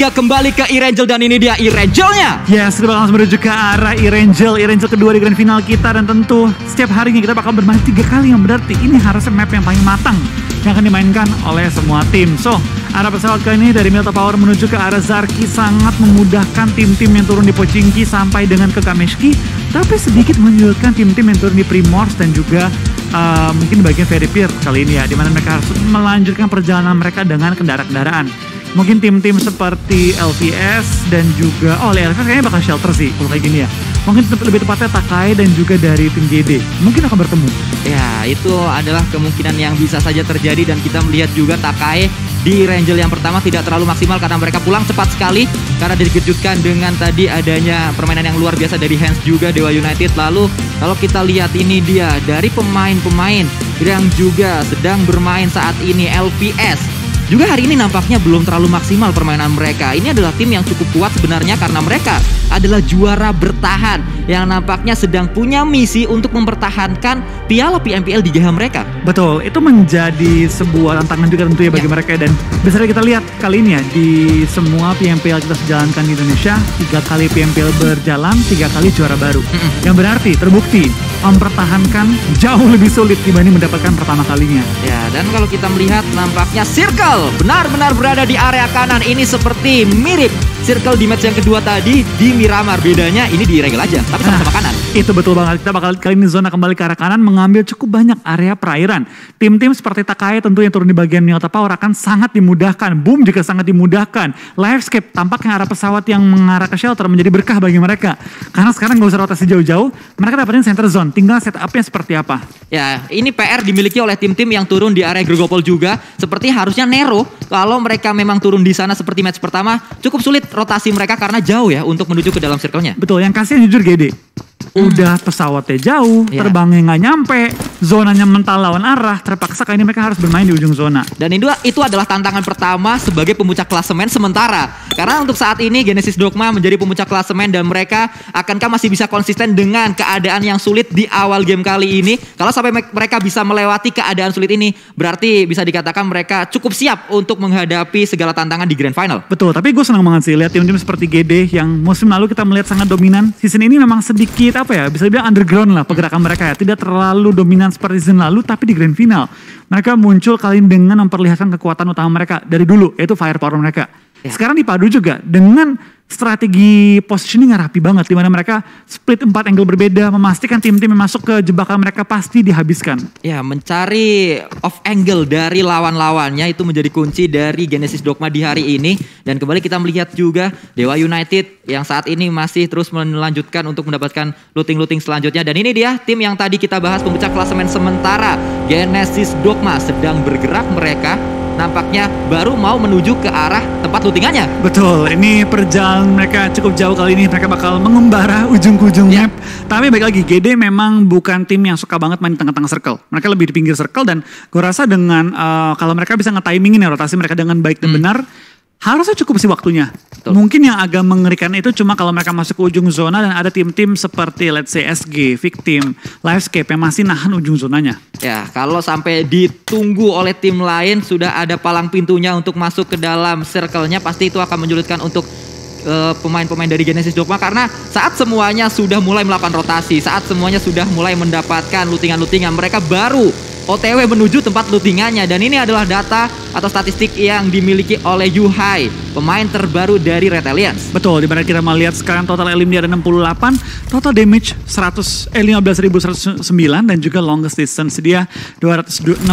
Kembali ke Erangel dan ini dia Erangelnya. Yes, kita bakal langsung menuju ke arah Erangel kedua di grand final kita. Dan tentu setiap harinya kita bakal bermain 3 kali, yang berarti ini harusnya map yang paling matang yang akan dimainkan oleh semua tim. So, arah pesawat kali ini dari Milta Power menuju ke arah Zarki sangat memudahkan tim-tim yang turun di Pochinki sampai dengan ke Kameshki, tapi sedikit menyulitkan tim-tim yang turun di Primors dan juga mungkin bagian Veripir kali ini ya, dimana mereka harus melanjutkan perjalanan mereka dengan kendaraan-kendaraan. Mungkin tim-tim seperti LVS dan juga, LVS kayaknya bakal shelter sih kalau kayak gini ya. Mungkin lebih tepatnya Takai dan juga dari tim GD mungkin akan bertemu. Ya, itu adalah kemungkinan yang bisa saja terjadi dan kita melihat juga Takai di Erangel yang pertama tidak terlalu maksimal karena mereka pulang cepat sekali karena dikejutkan dengan tadi adanya permainan yang luar biasa dari Hans juga Dewa United. Lalu kalau kita lihat ini dia dari pemain-pemain yang juga sedang bermain saat ini, LVS juga hari ini nampaknya belum terlalu maksimal permainan mereka. Ini adalah tim yang cukup kuat sebenarnya karena mereka adalah juara bertahan yang nampaknya sedang punya misi untuk mempertahankan piala PMPL di GH mereka. Betul, itu menjadi sebuah tantangan juga tentunya bagi mereka. Dan besarnya kita lihat kali ini ya, di semua PMPL kita sejalankan di Indonesia, 3 kali PMPL berjalan, 3 kali juara baru. Yang berarti terbukti mempertahankan jauh lebih sulit dibanding mendapatkan pertama kalinya. Ya, dan kalau kita melihat nampaknya Circle benar-benar berada di area kanan. Ini seperti mirip Circle di match yang kedua tadi di Miramar. Bedanya ini di Erangel aja, tapi sama-sama kanan. Itu betul banget. Kita bakal kali ini zona kembali ke arah kanan, mengambil cukup banyak area perairan. Tim-tim seperti Takai tentu yang turun di bagian Milta Power akan sangat dimudahkan. Boom juga sangat dimudahkan. Livescape tampaknya arah pesawat yang mengarah ke shelter menjadi berkah bagi mereka. Karena sekarang gak usah rotasi jauh-jauh, mereka dapetin center zone. Tinggal setupnya seperti apa. Ya, ini PR dimiliki oleh tim-tim yang turun di area Gregopol juga. Seperti harusnya Nero, kalau mereka memang turun di sana seperti match pertama, cukup sulit rotasi mereka karena jauh ya untuk menuju ke dalam circle-nya. Betul, yang kasihan jujur GD. Udah pesawatnya jauh, terbangnya nggak nyampe, zonanya mental lawan arah, terpaksa kali ini mereka harus bermain di ujung zona. Dan itu adalah tantangan pertama sebagai pemuncak klasemen sementara. Karena untuk saat ini Genesis Dogma menjadi pemuncak klasemen dan mereka akankah masih bisa konsisten dengan keadaan yang sulit di awal game kali ini. Kalau sampai mereka bisa melewati keadaan sulit ini, berarti bisa dikatakan mereka cukup siap untuk menghadapi segala tantangan di Grand Final. Betul, tapi gue senang banget sih lihat tim-tim seperti GD yang musim lalu kita melihat sangat dominan. Season ini memang sedikit bisa dibilang underground lah pergerakan mereka ya. Tidak terlalu dominan seperti season lalu, tapi di grand final mereka muncul kali ini dengan memperlihatkan kekuatan utama mereka dari dulu, yaitu firepower mereka. Sekarang dipadu juga dengan strategi positioning yang rapi banget, dimana mereka split 4 angle berbeda, memastikan tim-tim yang masuk ke jebakan mereka pasti dihabiskan. Ya, mencari off angle dari lawan-lawannya itu menjadi kunci dari Genesis Dogma di hari ini. Dan kembali kita melihat juga Dewa United yang saat ini masih terus melanjutkan untuk mendapatkan looting-looting selanjutnya. Dan ini dia tim yang tadi kita bahas pemuncak klasemen sementara. Genesis Dogma sedang bergerak, mereka nampaknya baru mau menuju ke arah tempat lootingannya. Betul, ini perjalanan mereka cukup jauh kali ini. Mereka bakal mengembara ujung ke ujung map. Tapi baik lagi, GD memang bukan tim yang suka banget main di tengah-tengah circle. Mereka lebih di pinggir circle dan gue rasa dengan kalau mereka bisa nge-timingin ya rotasi mereka dengan baik dan benar, harusnya cukup sih waktunya. Betul. Mungkin yang agak mengerikan itu cuma kalau mereka masuk ke ujung zona dan ada tim-tim seperti let's say SG, Victim, Livescape yang masih nahan ujung zonanya. Ya, kalau sampai ditunggu oleh tim lain sudah ada palang pintunya untuk masuk ke dalam circle-nya, pasti itu akan menyulitkan untuk pemain-pemain dari Genesis Dogma. Karena saat semuanya sudah mulai melakukan rotasi, saat semuanya sudah mulai mendapatkan lootingan-lootingan, mereka baru OTW menuju tempat lootingannya. Dan ini adalah data atau statistik yang dimiliki oleh Yuhai, pemain terbaru dari Red Alliance. Betul, dimana kita melihat sekarang total elim dia ada 68, total damage 15.109 dan juga longest distance dia 262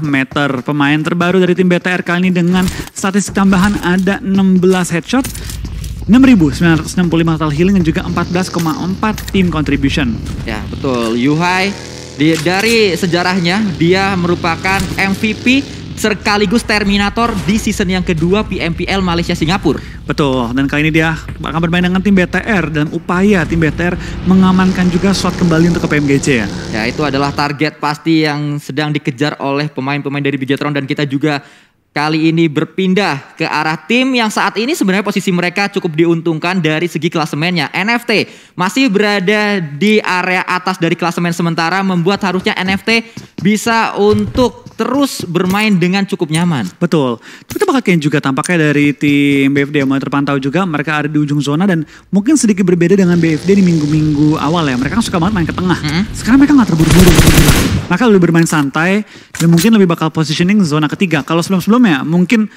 meter. Pemain terbaru dari tim BTR kali ini dengan statistik tambahan ada 16 headshot, 6.965 total healing dan juga 14,4 team contribution. Ya betul, Yuhai dari sejarahnya dia merupakan MVP sekaligus Terminator di season yang kedua PMPL Malaysia Singapura. Betul, dan kali ini dia akan bermain dengan tim BTR dan upaya tim BTR mengamankan juga slot kembali untuk ke PMGC ya. Ya, itu adalah target pasti yang sedang dikejar oleh pemain-pemain dari Bigetron dan kita juga kali ini berpindah ke arah tim yang saat ini sebenarnya posisi mereka cukup diuntungkan dari segi klasemennya. NFT masih berada di area atas dari klasemen sementara, membuat harusnya NFT bisa untuk terus bermain dengan cukup nyaman. Betul. Tapi kita bakal juga tampaknya dari tim BFD yang mulai terpantau juga, mereka ada di ujung zona dan mungkin sedikit berbeda dengan BFD di minggu-minggu awal ya. Mereka kan suka banget main ke tengah. Sekarang mereka nggak terburu-buru. Mereka lebih bermain santai dan mungkin lebih bakal positioning zona ketiga. Kalau sebelum-sebelumnya mungkin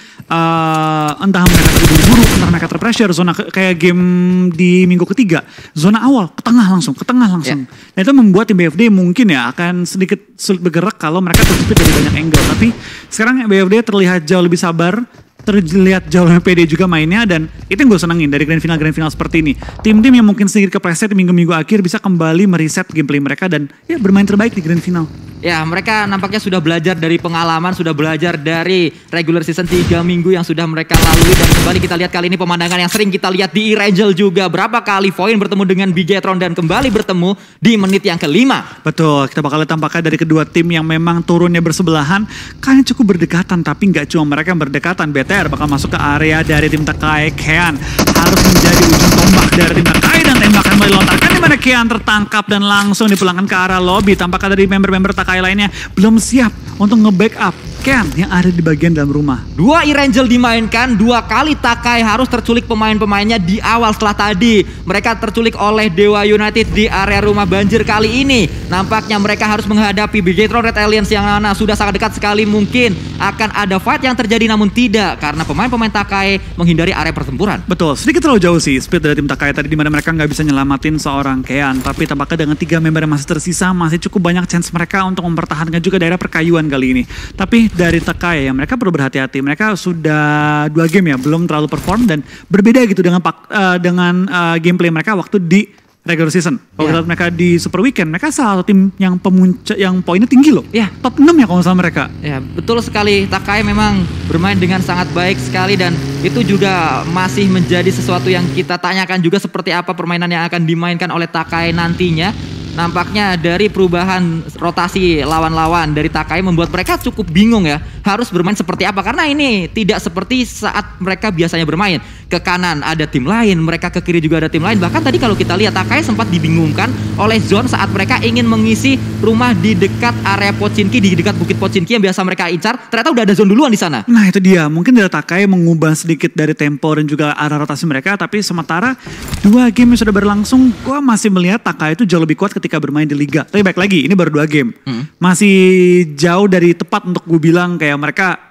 entah mereka terburu-buru, entah mereka terpressure, zona kayak game di minggu ketiga, zona awal ke tengah langsung. Yeah. Nah itu membuat tim BFD mungkin ya akan sedikit sulit bergerak kalau mereka terjepit dari banyak angle. Tapi sekarang BFD terlihat jauh lebih sabar, terlihat jauh lebih pede juga mainnya, dan itu yang gue senengin dari grand final seperti ini. Tim-tim yang mungkin sedikit kepreset di minggu-minggu akhir bisa kembali mereset gameplay mereka dan ya bermain terbaik di grand final. Ya, mereka nampaknya sudah belajar dari pengalaman, sudah belajar dari regular season 3 minggu yang sudah mereka lalui. Dan kembali kita lihat kali ini pemandangan yang sering kita lihat di Erangel juga. Berapa kali Voin bertemu dengan Bigetron dan kembali bertemu di menit yang ke-5. Betul, kita bakal lihat tampaknya dari kedua tim yang memang turunnya bersebelahan. Kayaknya cukup berdekatan, tapi nggak cuma mereka yang berdekatan. BTR bakal masuk ke area dari tim Takai. Kean harus menjadi ujung tombak dari tim Takai dan tembakan mulai dilontarkan di mana Kean tertangkap dan langsung dipulangkan ke arah lobby. Tampaknya dari member-member Takai lainnya belum siap untuk nge-backup Kean yang ada di bagian dalam rumah. 2 Erangel dimainkan, 2 kali Takai harus terculik pemain-pemainnya di awal setelah tadi. Mereka terculik oleh Dewa United di area rumah banjir kali ini. Nampaknya mereka harus menghadapi Bigetron Red Aliens yang mana sudah sangat dekat sekali. Mungkin akan ada fight yang terjadi, namun tidak karena pemain-pemain Takai menghindari area pertempuran. Betul, sedikit terlalu jauh sih speed dari tim Takai tadi, di mana mereka nggak bisa nyelamatin seorang Kean. Tapi tampaknya dengan 3 member yang masih tersisa, masih cukup banyak chance mereka untuk mempertahankan juga daerah perkayuan kali ini. Tapi dari Takai ya, mereka perlu berhati-hati. Mereka sudah 2 game ya, belum terlalu perform dan berbeda gitu dengan gameplay mereka waktu di regular season. Kalau kita lihat mereka di Super Weekend, mereka salah satu tim yang pemuncak, yang poinnya tinggi loh. Ya. Top 6 ya kalau misalnya mereka. Ya, betul sekali. Takai memang bermain dengan sangat baik sekali dan itu juga masih menjadi sesuatu yang kita tanyakan juga seperti apa permainan yang akan dimainkan oleh Takai nantinya. Nampaknya dari perubahan rotasi lawan-lawan dari Takai membuat mereka cukup bingung ya. Harus bermain seperti apa. Karena ini tidak seperti saat mereka biasanya bermain. Ke kanan ada tim lain, mereka ke kiri juga ada tim lain. Bahkan tadi kalau kita lihat Takai sempat dibingungkan oleh zone saat mereka ingin mengisi rumah di dekat area Pochinki, di dekat Bukit Pochinki yang biasa mereka incar. Ternyata udah ada zone duluan di sana. Nah itu dia, mungkin dari Takai mengubah sedikit dari tempo dan juga arah rotasi mereka. Tapi sementara 2 game yang sudah berlangsung, gue masih melihat Takai itu jauh lebih kuat ketika bermain di Liga. Tapi baik lagi, ini baru 2 game. Masih jauh dari tepat untuk gue bilang kayak mereka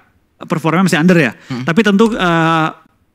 performanya masih under ya. Tapi tentu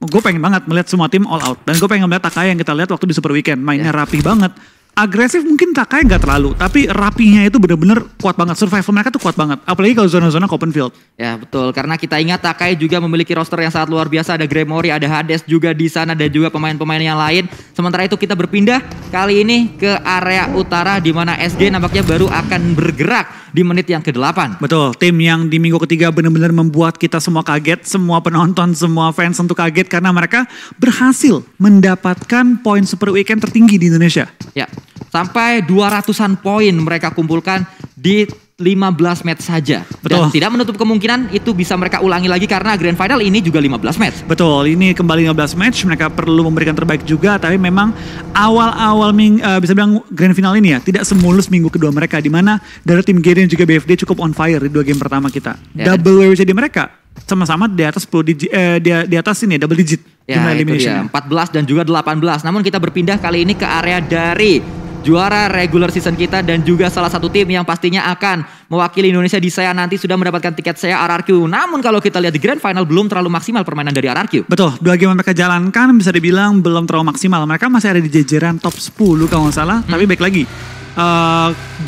gue pengen banget melihat semua tim all out. Dan gue pengen melihat Takai yang kita lihat waktu di Super Weekend. Mainnya rapi banget. Agresif mungkin Takai nggak terlalu, tapi rapinya itu bener-bener kuat banget. Survival mereka tuh kuat banget, apalagi kalau zona-zona open field. Ya betul, karena kita ingat Takai juga memiliki roster yang sangat luar biasa. Ada Gremory, ada Hades juga di sana, dan juga pemain-pemain yang lain. Sementara itu kita berpindah kali ini ke area utara, di mana SG nampaknya baru akan bergerak di menit yang ke-8. Betul, tim yang di minggu ketiga benar-benar membuat kita semua kaget, semua penonton, semua fans tentu kaget karena mereka berhasil mendapatkan poin Super Weekend tertinggi di Indonesia. Ya, sampai 200-an poin mereka kumpulkan di 15 match saja. Betul. Dan tidak menutup kemungkinan itu bisa mereka ulangi lagi karena Grand Final ini juga 15 match. Betul, ini kembali 15 match, mereka perlu memberikan terbaik juga, tapi memang awal-awal bisa bilang Grand Final ini ya tidak semulus minggu kedua mereka, di mana dari tim GD dan juga BFD cukup on fire di 2 game pertama kita. Ya, double WWCD mereka sama-sama di atas 10 digit, di atas ini double digit. Ya itu dia, 14 dan juga 18. Namun kita berpindah kali ini ke area dari juara regular season kita dan juga salah satu tim yang pastinya akan mewakili Indonesia di SEA nanti sudah mendapatkan tiket SEA RRQ. Namun kalau kita lihat di Grand Final belum terlalu maksimal permainan dari RRQ. Betul, 2 game yang mereka jalankan bisa dibilang belum terlalu maksimal. Mereka masih ada di jajaran top 10 kalau nggak salah, tapi baik lagi.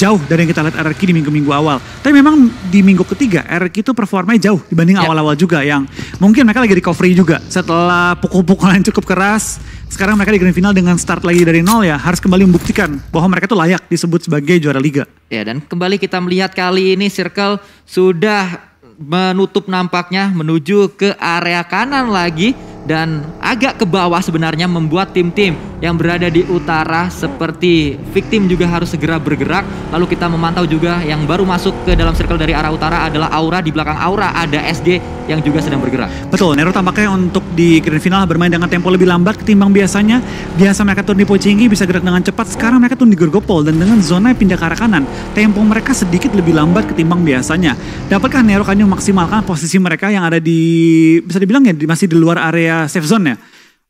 Jauh dari yang kita lihat RRQ di minggu-minggu awal. Tapi memang di minggu ketiga RRQ itu performanya jauh dibanding awal-awal juga, yang mungkin mereka lagi recovery juga setelah pukul-pukulan yang cukup keras. Sekarang mereka di Grand Final dengan start lagi dari nol ya, harus kembali membuktikan bahwa mereka tuh layak disebut sebagai juara liga. Ya, dan kembali kita melihat kali ini Circle sudah menutup nampaknya menuju ke area kanan lagi. Dan agak ke bawah sebenarnya membuat tim-tim yang berada di utara seperti Victim juga harus segera bergerak. Lalu kita memantau juga yang baru masuk ke dalam circle dari arah utara adalah Aura. Di belakang Aura ada SG yang juga sedang bergerak. Betul, Nero tampaknya untuk di grand final bermain dengan tempo lebih lambat ketimbang biasanya. Biasa mereka turun di Pochinki bisa gerak dengan cepat, sekarang mereka turun di Gorgopol dan dengan zona pindah ke arah kanan. Tempo mereka sedikit lebih lambat ketimbang biasanya. Dapatkah Nero Kanyang memaksimalkan posisi mereka yang ada di, bisa dibilang ya masih di luar area safe zone ya,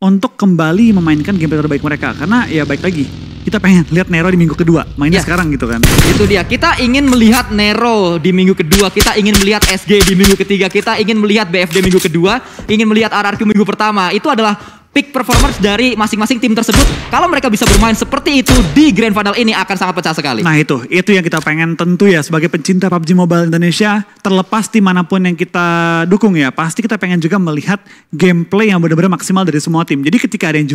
untuk kembali memainkan gameplay terbaik mereka? Karena ya baik lagi, kita pengen lihat Nero di minggu kedua mainnya sekarang gitu kan. Itu dia, kita ingin melihat Nero di minggu kedua, kita ingin melihat SG di minggu ketiga, kita ingin melihat BFD minggu kedua, ingin melihat RRQ minggu pertama. Itu adalah peak performance dari masing-masing tim tersebut. Kalau mereka bisa bermain seperti itu di Grand Final ini akan sangat pecah sekali. Nah itu yang kita pengen tentu ya sebagai pencinta PUBG Mobile Indonesia, terlepas tim manapun yang kita dukung ya, pasti kita pengen juga melihat gameplay yang benar-benar maksimal dari semua tim. Jadi ketika ada yang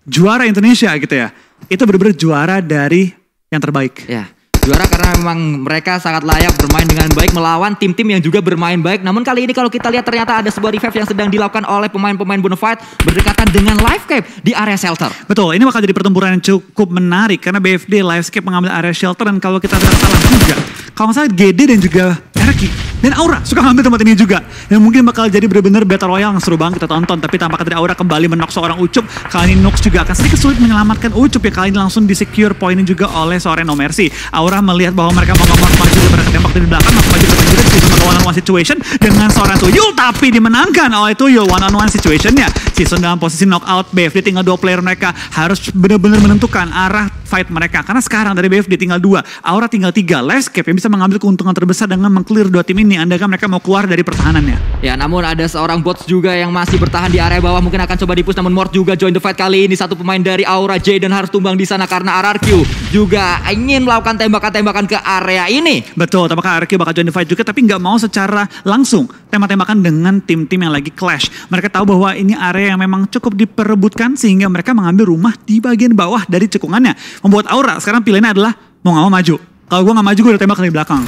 juara Indonesia gitu ya, itu benar-benar juara dari yang terbaik. Ya. Juara karena memang mereka sangat layak bermain dengan baik melawan tim-tim yang juga bermain baik. Namun kali ini kalau kita lihat ternyata ada sebuah revive yang sedang dilakukan oleh pemain-pemain Bonafide berdekatan dengan Livescape di area shelter. Betul, ini bakal jadi pertempuran yang cukup menarik karena BFD Livescape mengambil area shelter dan kalau kita tidak salah juga, kalau nggak salah GD dan juga Erki dan Aura suka ngambil tempat ini juga. Yang mungkin bakal jadi benar-benar battle royale yang seru banget kita tonton. Tapi tampaknya dari Aura kembali menok seorang Ucup. Kali ini Nox juga akan sedikit sulit menyelamatkan Ucup ya. Kali ini langsung di-secure poinnya juga oleh seorang No Mercy. Aura melihat bahwa mereka mau maju daripada ketembak dari belakang, langsung maju ke juga di season one-on-one situation dengan seorang Tuyul, tapi dimenangkan oleh Tuyul. One-on-one situationnya. Season dalam posisi knockout, BFD tinggal 2 player mereka harus benar-benar menentukan arah fight mereka. Karena sekarang dari BFD tinggal 2, Aura tinggal 3. Livescape yang bisa mengambil keuntungan terbesar dengan meng-clear 2 tim ini. Andaikan mereka mau keluar dari pertahanannya. Ya, namun ada seorang bots juga yang masih bertahan di area bawah, mungkin akan coba di-push, namun Mort juga join the fight kali ini. Satu pemain dari Aura, Jaden harus tumbang di sana karena RRQ juga ingin melakukan tembakan-tembakan ke area ini. Betul, tampaknya RRQ bakal join the fight juga, tapi nggak mau secara langsung tembak-tembakan dengan tim-tim yang lagi clash. Mereka tahu bahwa ini area yang memang cukup diperebutkan sehingga mereka mengambil rumah di bagian bawah dari cekungannya. Membuat Aura sekarang pilihannya adalah mau nggak mau maju. Kalau gue gak maju, gue udah tembak dari belakang.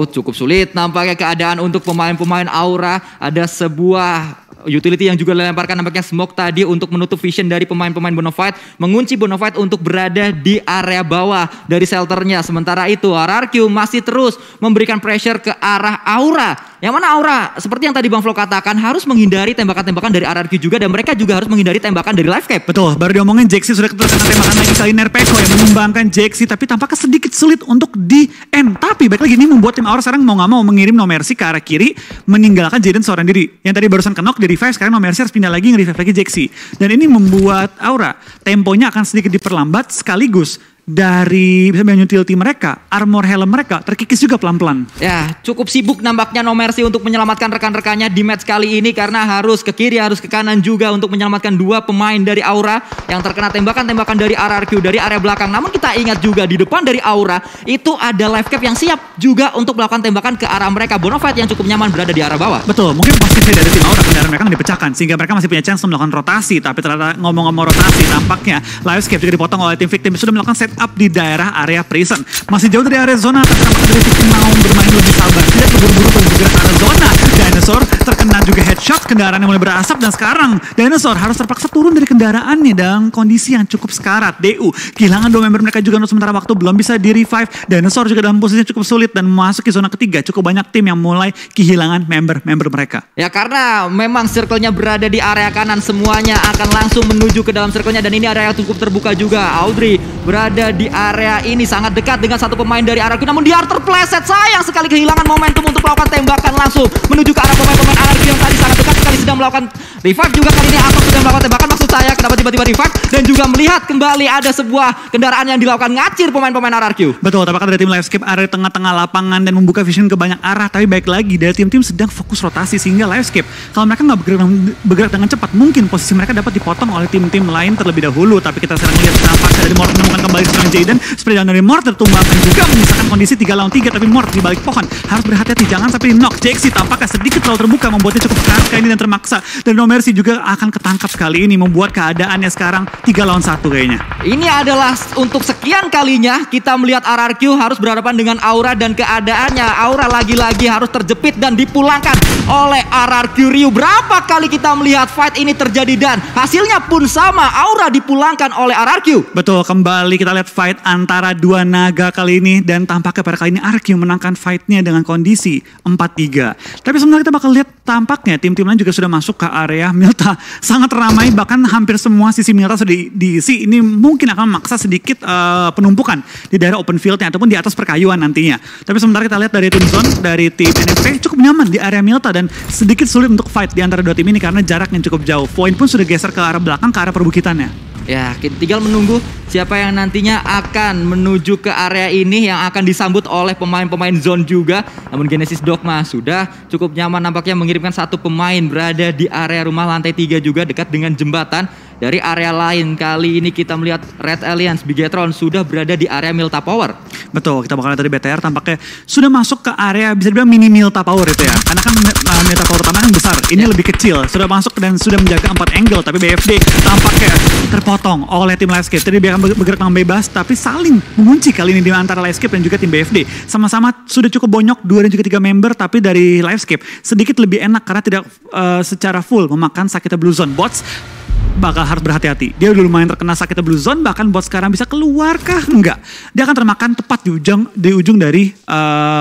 Cukup sulit nampaknya keadaan untuk pemain-pemain Aura. Ada sebuah utility yang juga dilemparkan, nampaknya smoke tadi untuk menutup vision dari pemain-pemain Bonafide, mengunci Bonafide untuk berada di area bawah dari shelternya. Sementara itu RRQ masih terus memberikan pressure ke arah Aura, yang mana Aura seperti yang tadi Bang Flo katakan harus menghindari tembakan-tembakan dari RRQ juga, dan mereka juga harus menghindari tembakan dari Livescape. Betul, baru diomongin Jaxi sudah terkena tembakan lagi kali Nerpeko yang menyumbangkan Jaxi, tapi tampaknya sedikit sulit untuk di end. Tapi baik lagi ini membuat tim Aura sekarang mau gak mau mengirim No Mercy ke arah kiri, meninggalkan Jaden seorang diri yang tadi barusan kenok di revive. Sekarang No Mercy harus pindah lagi nge-revive lagi Jaxi, dan ini membuat Aura temponya akan sedikit diperlambat, sekaligus dari bisa utility mereka, armor helm mereka terkikis juga pelan-pelan. Ya, cukup sibuk nampaknya No Mercy untuk menyelamatkan rekan-rekannya di match kali ini, karena harus ke kiri, harus ke kanan juga untuk menyelamatkan 2 pemain dari Aura yang terkena tembakan-tembakan dari RRQ dari area belakang. Namun kita ingat juga di depan dari Aura itu ada Livescape yang siap juga untuk melakukan tembakan ke arah mereka. Bonafide yang cukup nyaman berada di arah bawah. Betul, mungkin posisi dari tim Aura kendaraan mereka dipecahkan sehingga mereka masih punya chance untuk melakukan rotasi. Tapi ternyata ngomong-ngomong rotasi, tampaknya Livescape juga dipotong oleh tim Victim sudah melakukan setup di daerah area prison. Masih jauh dari area zona, tapi tampaknya dari Victim mau bermain lebih sabar, tidak terburu-buru bergerak ke arah zona. Dinosaur terkena juga headshot, kendaraan yang mulai berasap, dan sekarang Dinosaur harus terpaksa turun dari kendaraannya dalam kondisi yang cukup sekarat. DU kehilangan 2 member mereka juga untuk sementara waktu, belum bisa di revive. Dinosaur juga dalam posisi cukup sulit dan memasuki zona ketiga. Cukup banyak tim yang mulai kehilangan member-member mereka. Ya, karena memang circle-nya berada di area kanan, semuanya akan langsung menuju ke dalam circle-nya, dan ini area yang cukup terbuka juga. Audrey berada di area ini sangat dekat dengan satu pemain dari RRQ, namun dia terpleset. Sayang sekali kehilangan momentum untuk melakukan tembakan langsung menuju ke arah pemain-pemain RRQ yang tadi sangat dekat sekali sedang melakukan revive juga. Kali ini Atok sudah melakukan tembakan, maksud saya kenapa tiba-tiba revive, dan juga melihat kembali ada sebuah kendaraan yang dilakukan ngacir pemain-pemain RRQ. Betul, tampaknya dari tim Livescape ada di tengah-tengah lapangan dan membuka vision ke banyak arah. Tapi baik lagi dari tim-tim sedang fokus rotasi sehingga Livescape kalau mereka nggak bergerak dengan cepat, mungkin posisi mereka dapat dipotong oleh tim-tim lain terlebih dahulu. Tapi kita sekarang lihat nampaknya dari Mort menemukan kembali seorang Jaden, seperti dari Mort tertumbangkan juga menyisakan kondisi 3 lawan 3, tapi Mort di balik pohon harus berhati-hati jangan sampai di knock. Jaxi tampaknya sedikit terlalu terbuka, membuatnya cukup keras kali ini dan termaksa, dan No Mercy juga akan ketangkap kali ini, membuat keadaan keadaannya sekarang 3 lawan 1 kayaknya. Ini adalah untuk sekian kalinya kita melihat RRQ harus berhadapan dengan Aura dan keadaannya. Aura lagi-lagi harus terjepit dan dipulangkan oleh RRQ Ryu. Berapa kali kita melihat fight ini terjadi dan hasilnya pun sama. Aura dipulangkan oleh RRQ. Betul, kembali kita lihat fight antara dua naga kali ini dan tampaknya pada kali ini RRQ menangkan fightnya dengan kondisi 4-3. Tapi sebenarnya kita bakal lihat tampaknya tim-tim lain juga sudah masuk ke area Milta. Sangat ramai, bahkan hampir semua sisi Milta sudah diisi. Ini mungkin akan memaksa sedikit penumpukan di daerah open fieldnya ataupun di atas perkayuan nantinya. Tapi sementara kita lihat dari tim Zone, dari tim NFP cukup nyaman di area Milta dan sedikit sulit untuk fight di antara dua tim ini karena jaraknya cukup jauh. Poin pun sudah geser ke arah belakang, ke arah perbukitannya. Ya, kita tinggal menunggu siapa yang nantinya akan menuju ke area ini yang akan disambut oleh pemain-pemain Zone juga. Namun Genesis Dogma sudah cukup nyaman nampaknya mengirimkan satu pemain berada di area rumah lantai 3 juga dekat dengan jembatan. Dari area lain kali ini kita melihat Red Alliance Bigetron sudah berada di area Milta Power. Betul, kita bakal lihat dari BTR tampaknya sudah masuk ke area bisa dibilang mini Milta Power itu ya. Karena kan Milta Power pertama kan besar, ini lebih kecil. Sudah masuk dan sudah menjaga 4 angle, tapi BFD tampaknya terpotong oleh tim Livescape. Tadi dia akan bergerak dengan bebas, tapi saling mengunci kali ini di antara Livescape dan juga tim BFD. Sama-sama sudah cukup bonyok, 2 dan juga 3 member, tapi dari Livescape sedikit lebih enak karena tidak secara full memakan sakitnya Blue Zone. Bots bakal harus berhati-hati. Dia udah lumayan terkena sakitnya Blue Zone, bahkan bot sekarang bisa keluar kah? Enggak. Dia akan termakan tepat di ujung dari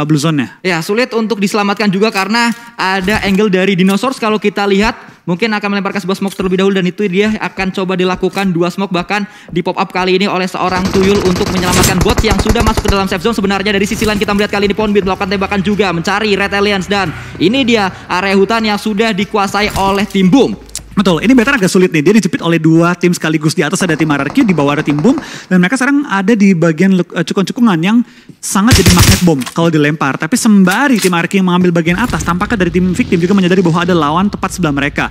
Blue Zone-nya. Ya, sulit untuk diselamatkan juga karena ada angle dari Dinosaurs. Kalau kita lihat, mungkin akan melemparkan sebuah smoke terlebih dahulu dan itu dia akan coba dilakukan 2 smoke bahkan di pop up kali ini oleh seorang tuyul untuk menyelamatkan bot yang sudah masuk ke dalam safe zone. Sebenarnya dari sisi lain kita melihat kali ini Ponbit melakukan tembakan juga mencari Red Alliance dan ini dia area hutan yang sudah dikuasai oleh tim Boom. Betul, ini BTR agak sulit nih. Dia dijepit oleh 2 tim sekaligus. Di atas ada tim RRQ, di bawah ada tim Boom. Dan mereka sekarang ada di bagian cukung-cukungan yang sangat jadi magnet bom kalau dilempar. Tapi sembari tim RRQ yang mengambil bagian atas, tampaknya dari tim Victim juga menyadari bahwa ada lawan tepat sebelah mereka.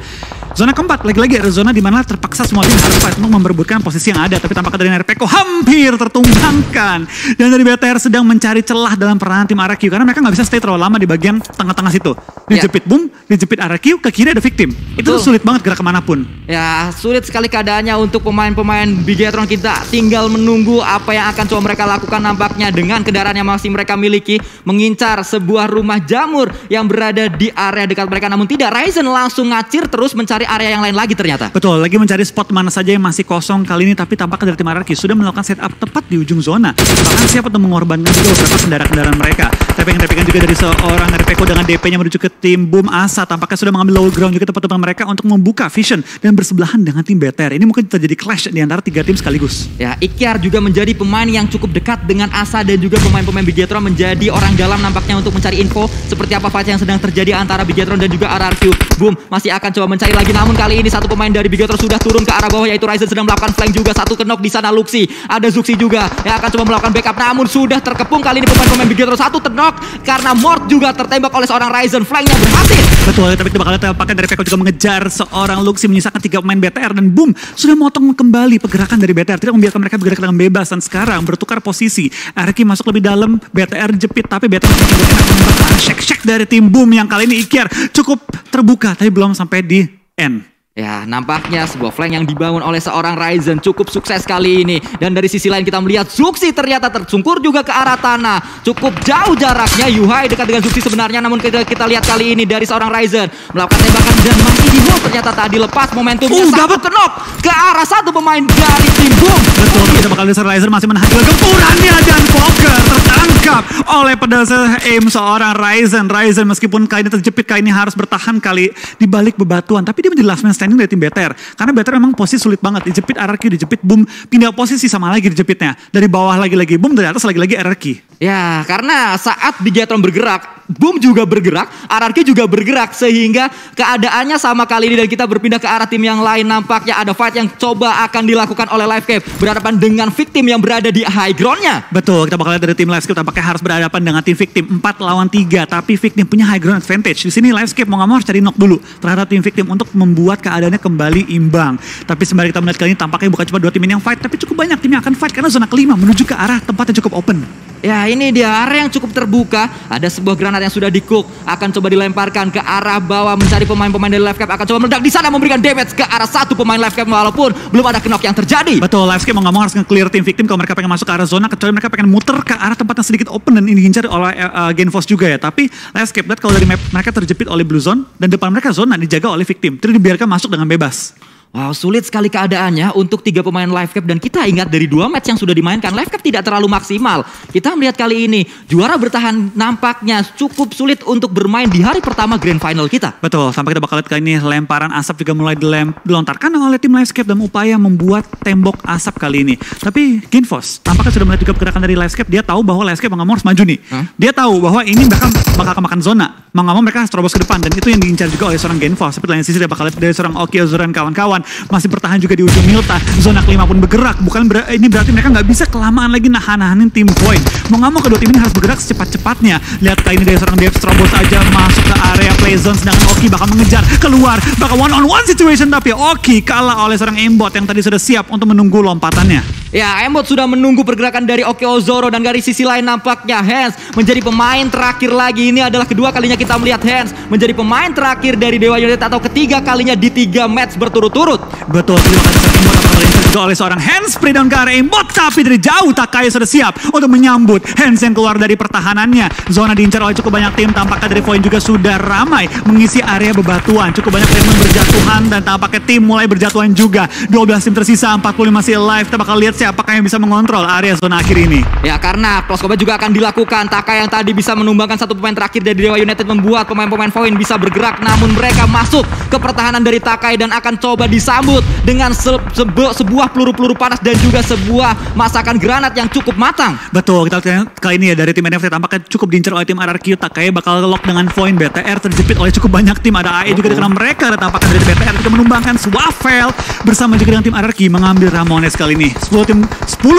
Zona keempat, lagi-lagi ada zona di mana terpaksa semua tim harus fight untuk memperebutkan posisi yang ada. Tapi tampaknya dari NRPeko hampir tertumbangkan. Dan dari BTR sedang mencari celah dalam peranan tim RRQ. Karena mereka nggak bisa stay terlalu lama di bagian tengah-tengah situ. Dijepit Boom, dijepit RRQ, ke kiri ada Victim. Itu sulit banget kemanapun. Ya, sulit sekali keadaannya untuk pemain-pemain Bigetron. Kita tinggal menunggu apa yang akan coba mereka lakukan nampaknya dengan kendaraan yang masih mereka miliki. Mengincar sebuah rumah jamur yang berada di area dekat mereka. Namun tidak, Ryzen langsung ngacir terus mencari area yang lain lagi ternyata. Betul, lagi mencari spot mana saja yang masih kosong kali ini. Tapi tampaknya dari tim RRQ sudah melakukan setup tepat di ujung zona. Bahkan siap untuk mengorbankan juga beberapa kendaraan-kendaraan mereka. Tapping-tappingan juga dari seorang NRPeko dengan DP-nya menuju ke tim Boom Asa. Tampaknya sudah mengambil low ground juga tempat-tempat mereka untuk membuka vision dan bersebelahan dengan tim BTR. Ini mungkin terjadi clash di antara 3 tim sekaligus. Ya, Ikyar juga menjadi pemain yang cukup dekat dengan Asa dan juga pemain-pemain Bigetron menjadi orang dalam nampaknya untuk mencari info seperti apa fight yang sedang terjadi antara Bigetron dan juga RRQ. Boom masih akan coba mencari lagi, namun kali ini satu pemain dari Bigetron sudah turun ke arah bawah yaitu Ryzen sedang melakukan flank juga. Satu kenok di sana Luxi, ada Zuxi juga yang akan coba melakukan backup, namun sudah terkepung kali ini pemain-pemain Bigetron. Satu tenok karena Mort juga tertembak oleh seorang Ryzen, flanknya berhasil. Betul, tapi kita bakal tampaknya dari Peko juga mengejar seorang Luxi menyisakan 3 pemain BTR dan Boom sudah motong kembali pergerakan dari BTR, tidak membiarkan mereka bergerak dengan bebas dan sekarang bertukar posisi. RRQ masuk lebih dalam, BTR jepit tapi BTR masih enak menembak shake dari tim Boom yang kali ini Ikyar cukup terbuka tapi belum sampai di end. Ya, nampaknya sebuah flank yang dibangun oleh seorang Ryzen cukup sukses kali ini. Dan dari sisi lain kita melihat Zuxi ternyata tersungkur juga ke arah tanah. Cukup jauh jaraknya, Yuhai dekat dengan Zuxi sebenarnya. Namun kita lihat kali ini dari seorang Ryzen melakukan tembakan dan masih di hold. Ternyata tadi lepas momentumnya, dapat kenok ke arah satu pemain dari tim Boom. Betul, kita bakal lihat Ryzen masih menahan juga gempurannya dan Poker tertangkap oleh pedasa aim seorang Ryzen. Ryzen meskipun kali ini terjepit, kali ini harus bertahan kali di balik bebatuan. Tapi dia menjadi last man standing dari tim BTR. Karena BTR memang posisi sulit banget. Dijepit RRQ, dijepit Boom, pindah posisi sama lagi dijepitnya. Dari bawah lagi-lagi Boom, dari atas lagi-lagi RRQ. Ya, karena saat Bigetron bergerak, Boom juga bergerak, RRQ juga bergerak. Sehingga keadaannya sama kali ini dan kita berpindah ke arah tim yang lain. Nampaknya ada fight yang coba akan dilakukan oleh Livescape berhadapan dengan Victim yang berada di high ground-nya. Betul, kita bakal lihat dari tim Livescape tampaknya harus berhadapan dengan tim Victim 4 lawan 3. Tapi Victim punya high ground advantage. Di sini Livescape mau gak mau harus cari knock dulu terhadap tim Victim untuk membuat keadaannya kembali imbang. Tapi sembari kita melihat kali ini tampaknya bukan cuma 2 tim ini yang fight, tapi cukup banyak tim yang akan fight karena zona kelima menuju ke arah tempat yang cukup open. Ya ini dia area yang cukup terbuka. Ada sebuah granat yang sudah di-cook. Akan coba dilemparkan ke arah bawah mencari pemain-pemain dari Livescape. Akan coba meledak di sana memberikan damage ke arah satu pemain Livescape walaupun belum ada knock yang terjadi. Betul, Livescape mau nggak mau harus nge-clear tim victim kalau mereka pengen masuk ke arah zona, kecuali mereka pengen muter ke arah tempat yang sedikit open dan ini dihincar oleh Genfos juga ya. Tapi Livescape lihat kalau dari map mereka terjepit oleh Blue Zone dan depan mereka zona dijaga oleh victim. Tidak dibiarkan masuk dengan bebas. Wow, sulit sekali keadaannya untuk 3 pemain Livescape dan kita ingat dari 2 match yang sudah dimainkan Livescape tidak terlalu maksimal. Kita melihat kali ini juara bertahan nampaknya cukup sulit untuk bermain di hari pertama Grand Final kita. Betul, sampai kita bakal lihat kali ini lemparan asap juga mulai dilontarkan oleh tim Livescape dan upaya membuat tembok asap kali ini. Tapi Genfos tampaknya sudah melihat juga pergerakan dari Livescape. Dia tahu bahwa Livescape mau nggak mau harus maju nih. Dia tahu bahwa ini bakal kemakan zona. Mau nggak mau mereka harus terobos ke depan dan itu yang diincar juga oleh seorang Genfos. Seperti lain sisi dia bakal lihat dari seorang Oki Ozora dan kawan-kawan masih bertahan juga di ujung Milta. Zona kelima pun bergerak. Ini berarti mereka nggak bisa kelamaan lagi nahan-nahanin tim Point. Mau nggak mau kedua tim ini harus bergerak secepat-cepatnya. Lihat kali ini dari seorang Dev terobos aja masuk ke area play zone, sedangkan Oki bakal mengejar keluar. Bakal one on one situation tapi Oki kalah oleh seorang aimbot yang tadi sudah siap untuk menunggu lompatannya. Ya, aimbot sudah menunggu pergerakan dari Oki Ozora dan dari sisi lain nampaknya Hans menjadi pemain terakhir lagi. Ini adalah kedua kalinya kita melihat Hans menjadi pemain terakhir dari Dewa United atau ketiga kalinya di 3 match berturut-turut. Betul, terima kasih aimbot apakah juga oleh seorang Hans spray down ke arah aimbot, tapi dari jauh Takai sudah siap untuk menyambut Hans yang keluar dari pertahanannya. Zona diincar oleh cukup banyak tim, tampaknya dari Point juga sudah ramai mengisi area bebatuan. Cukup banyak tim berjatuhan dan tampaknya tim mulai berjatuhan juga. 12 tim tersisa, 40 masih live. Kita bakal lihat apakah yang bisa mengontrol area zona akhir ini. Ya, karena close combat juga akan dilakukan. Takai yang tadi bisa menumbangkan satu pemain terakhir dari Dewa United membuat pemain-pemain Point bisa bergerak, namun mereka masuk ke pertahanan dari Takai dan akan coba disambut dengan sebuah peluru-peluru panas dan juga sebuah masakan granat yang cukup matang. Betul, kita lihat kali ini ya dari tim NFT tampaknya cukup diincar oleh tim RRQ. Takai bakal lock dengan Point. BTR terjepit oleh cukup banyak tim. Ada AE juga di dalam mereka dan tampaknya dari BTR juga menumbangkan Swaffel bersama juga dengan tim RRQ mengambil Ramones kali ini. 10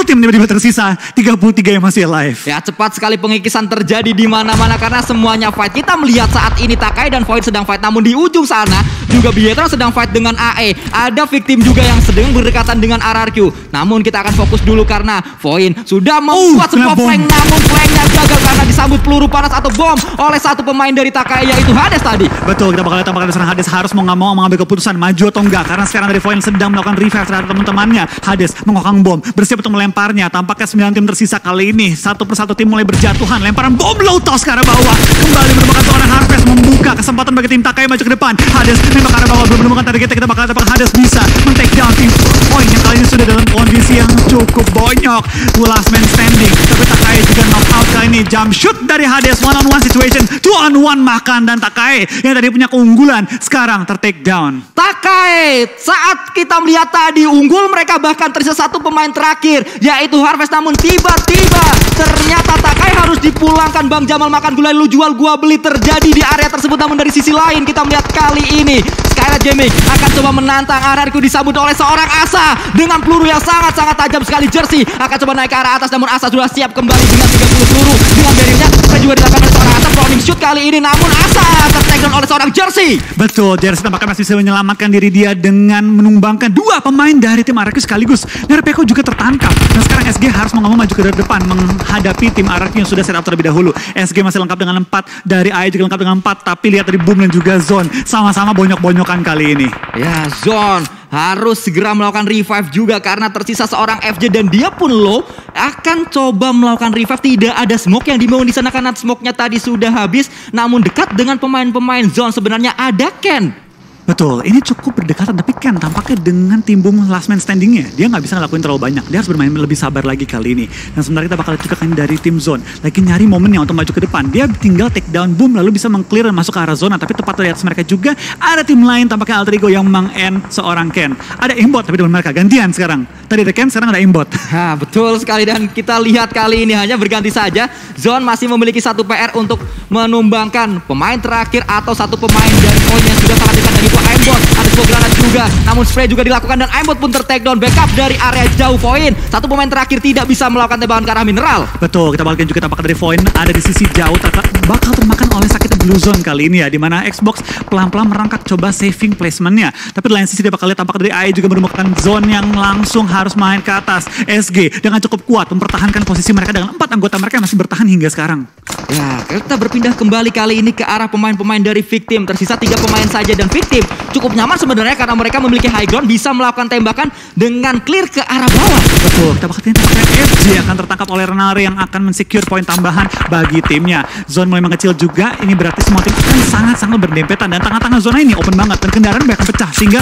tim tiba-tiba tersisa, 33 yang masih live. Ya, cepat sekali pengikisan terjadi di mana-mana karena semuanya fight. Kita melihat saat ini Takai dan Void sedang fight, namun di ujung sana juga Bietron sedang fight dengan AE. Ada victim juga yang sedang berdekatan dengan RRQ. Namun kita akan fokus dulu karena Void sudah membuat sebuah flank, namun flanknya gagal karena disambut peluru panas atau bom oleh satu pemain dari Takai yaitu Hades tadi. Betul, kita bakal lihat tampaknya seorang Hades harus mau nggak mau mengambil keputusan maju atau enggak karena sekarang dari Void sedang melakukan revive terhadap teman-temannya. Hades mengokang bom, bersiap untuk melemparnya. Tampaknya 9 tim tersisa kali ini. Satu persatu tim mulai berjatuhan. Lemparan bom low toss ke arah bawah. Kembali menemukan seorang Harvest membuka kesempatan bagi tim Takai maju ke depan. Hades nembak ke arah bawah, belum menemukan target. Kita bakal lihat apakah Hades bisa men-take down tim Point yang kali ini sudah dalam kondisi yang cukup bonyok. Last man standing. Tapi Takai juga knock out kali ini. Jump shoot dari Hades, one on one situation. 2 on 1 makan dan Takai yang tadi punya keunggulan sekarang ter-take down. Takai saat kita melihat tadi unggul, mereka bahkan tersisa satu pemain terakhir yaitu Harvest, namun tiba-tiba ternyata Takai harus dipulangkan. Bang Jamal makan gulai lu jual gua beli terjadi di area tersebut. Namun dari sisi lain kita melihat kali ini Skylight Gaming akan coba menantang RRQ disambut oleh seorang Asa dengan peluru yang sangat-sangat tajam sekali. Jersey akan coba naik ke arah atas, namun Asa sudah siap kembali dengan 30 peluru dengan barriernya. Juga dilakukan oleh seorang Asa rolling shoot kali ini, namun Asa ter-take down oleh seorang Jersey. Betul, Jersey tampaknya masih bisa menyelamatkan diri dia dengan menumbangkan 2 pemain dari tim RRQ sekaligus. Nerpeko juga tertangkap. Dan sekarang SG harus mau maju ke depan menghadapi tim RRQ yang sudah set up terlebih dahulu. SG masih lengkap dengan 4, dari AE juga lengkap dengan 4, tapi lihat dari Boom dan juga Zone sama-sama bonyok-bonyokan kali ini. Ya, Zone harus segera melakukan revive juga karena tersisa seorang FJ dan dia pun low. Akan coba melakukan revive, tidak ada smoke yang dibangun di sana karena smoke-nya tadi sudah habis. Namun dekat dengan pemain-pemain Zone sebenarnya ada Ken. Betul, ini cukup berdekatan, tapi Ken tampaknya dengan tim Boom last man standingnya dia nggak bisa ngelakuin terlalu banyak. Dia harus bermain lebih sabar lagi kali ini. Dan sebenarnya kita bakal lihat juga kan dari tim Zone lagi nyari momennya untuk maju ke depan. Dia tinggal take down Boom lalu bisa meng-clear dan masuk ke arah zona. Tapi tepat di atas mereka juga ada tim lain, tampaknya Alter Ego yang meng-end seorang Ken. Ada aimbot tapi dengan mereka gantian sekarang. Tadi ada Ken, sekarang ada aimbot. Ha, betul sekali, dan kita lihat kali ini hanya berganti saja. Zone masih memiliki satu PR untuk menumbangkan pemain terakhir atau satu pemain dari Point yang sudah sangat dekat dari sebuah aimbot, ada sebuah granat juga. Namun spray juga dilakukan dan aimbot pun ter-takedown. Backup dari area jauh Voin. Satu pemain terakhir tidak bisa melakukan tembakan ke arah mineral. Betul, kita balikin juga tampaknya dari Voin ada di sisi jauh, bakal termakan oleh sakitnya Blue Zone kali ini ya, dimana Xbox pelan-pelan merangkak coba saving placementnya. Tapi di lain sisi dia bakal lihat tampaknya dari AE juga menemukan zone yang langsung harus main ke atas. SG dengan cukup kuat mempertahankan posisi mereka dengan 4 anggota mereka yang masih bertahan hingga sekarang. Ya, kita berpindah kembali kali ini ke arah pemain-pemain dari Victim. Tersisa 3 pemain saja dan Victim cukup nyaman sebenarnya karena mereka memiliki high ground, bisa melakukan tembakan dengan clear ke arah bawah. Betul, kita bakal tampaknya FG akan tertangkap oleh Renare yang akan mensecure poin tambahan bagi timnya. Zone mulai mengecil juga, ini berarti semua tim akan sangat-sangat berdempetan dan tengah-tengah zona ini open banget dan kendaraan akan pecah sehingga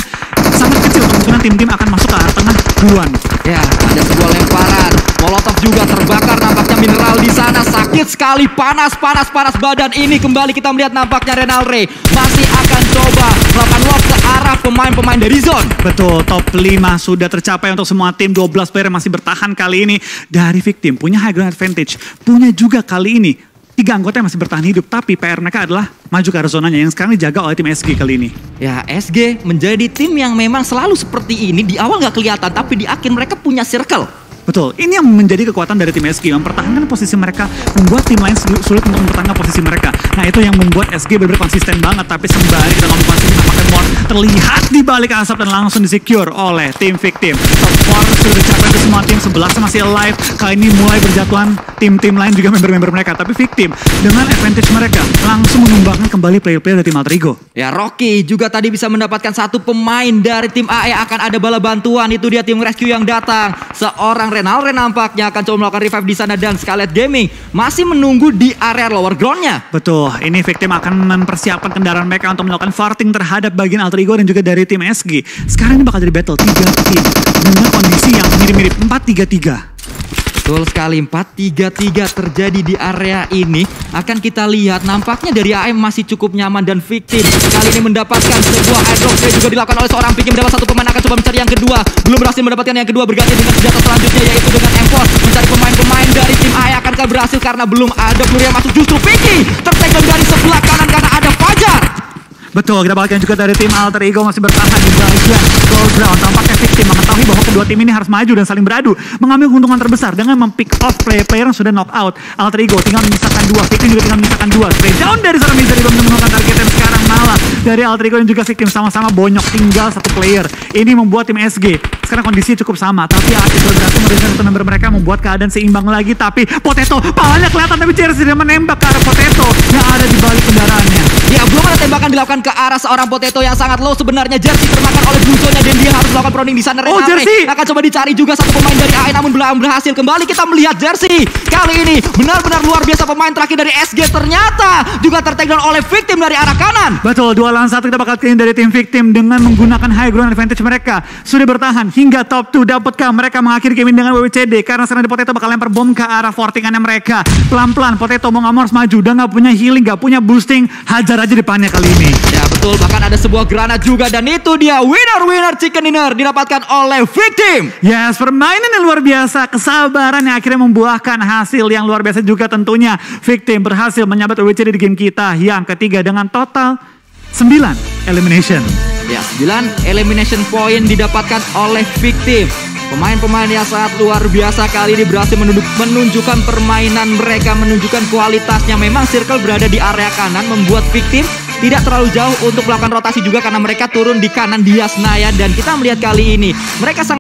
sangat kecil kemungkinan tim-tim akan masuk ke arah tengah duluan. Ya, ada sebuah lemparan. Molotov juga terbakar nampaknya mineral di sana. Sakit sekali, panas badan ini. Kembali kita melihat nampaknya Renalre masih akan coba melakukan lock ke arah pemain-pemain dari zone. Betul, top 5 sudah tercapai untuk semua tim. 12 player yang masih bertahan kali ini dari Victim. Punya high ground advantage. Punya juga kali ini 3 anggota yang masih bertahan hidup, tapi PR mereka adalah maju ke arah zonanya yang sekarang dijaga oleh tim SG kali ini. Ya, SG menjadi tim yang memang selalu seperti ini. Di awal nggak kelihatan, tapi di akhir mereka punya circle. Betul, ini yang menjadi kekuatan dari tim SG, mempertahankan posisi mereka, membuat tim lain sulit untuk mempertahankan posisi mereka. Nah, itu yang membuat SG benar-benar konsisten banget, tapi sembari kita ngomong pasti nampaknya Mort terlihat di balik asap dan langsung disecure oleh tim Victim. Top 4 sudah dicapai untuk semua tim, 11 masih alive. Kali ini mulai berjatuhan tim-tim lain juga member-member mereka, tapi Victim dengan advantage mereka langsung menumbangkan kembali player-player dari tim Alter Ego. Ya, Rocky juga tadi bisa mendapatkan 1 pemain dari tim AE, akan ada bala bantuan. Itu dia tim rescue yang datang. Seorang Renalre nampaknya akan coba melakukan revive di sana dan Scarlet Gaming masih menunggu di area lower groundnya. Betul, ini Victim akan mempersiapkan kendaraan mereka untuk melakukan farting terhadap bagian Alter Ego dan juga dari tim SG. Sekarang ini bakal jadi battle 3 tim dengan kondisi yang mirip-mirip 4-3-3. Betul sekali, 4-3-3 terjadi di area ini. Akan kita lihat nampaknya dari AM masih cukup nyaman dan Victim kali ini mendapatkan sebuah airdrop spray juga dilakukan oleh seorang Victim. Mendapat 1 pemain, akan coba mencari yang kedua. Belum berhasil mendapatkan yang kedua, berganti dengan senjata selanjutnya yaitu dengan M4. Mencari pemain-pemain dari tim AE, akankah berhasil karena belum ada peluru yang masuk. Justru Vicky tertekan dari sebelah kanan karena ada Fajar. Betul, kita bagian juga dari tim Alter Ego masih bertahan di bagian goal ground. Tampaknya Victim mengetahui bahwa kedua tim ini harus maju dan saling beradu, mengambil keuntungan terbesar dengan mempick off player-player yang sudah knock out. Alter Ego tinggal menyisakan 2, Victim juga tinggal menyisakan 2. Spray down dari seorang Misery belum menemukan target dan sekarang malah dari Alter Ego dan juga Victim sama-sama bonyok, tinggal 1 player. Ini membuat tim SG sekarang kondisinya cukup sama, tapi AE sudah berhasil meredakan satu member mereka, membuat keadaan seimbang lagi. Tapi Potato palanya kelihatan, tapi Jersey dia menembak ke arah Potato yang ada di balik kendaraannya. Ya, belum ada tembakan dilakukan ke arah seorang Potato yang sangat low. Sebenarnya Jersey termakan oleh Blue Zone-nya dan dia harus melakukan proning di sana. Jersey akan coba dicari juga 1 pemain dari AE namun belum berhasil. Kembali kita melihat Jersey kali ini benar-benar luar biasa. Pemain terakhir dari SG ternyata juga ter-takedown oleh Victim dari arah kanan. Betul, 2 lawan 1 kita bakal clean dari tim Victim dengan menggunakan high ground advantage mereka. Sudah bertahan hingga top 2. Dapatkah mereka mengakhiri game ini dengan WWCD? Karena sekarang Potato bakal lempar bom ke arah fortingannya mereka. Pelan-pelan Potato mau nggak mau harus maju. Udah nggak punya healing, nggak punya boosting. Hajar aja depannya kali ini. Ya betul, bahkan ada sebuah granat juga dan itu dia winner chicken dinner didapatkan oleh Victim. Yes, permainan yang luar biasa, kesabaran yang akhirnya membuahkan hasil yang luar biasa juga tentunya. Victim berhasil menyabet WWCD di game kita yang ketiga dengan total 9 elimination. Ya, 9 elimination point didapatkan oleh Victim. Pemain-pemain yang sangat luar biasa kali ini berhasil menunjukkan permainan mereka, menunjukkan kualitasnya. Memang circle berada di area kanan, membuat Victim tidak terlalu jauh untuk melakukan rotasi juga karena mereka turun di kanan Dias Naya. Dan kita melihat kali ini mereka sangat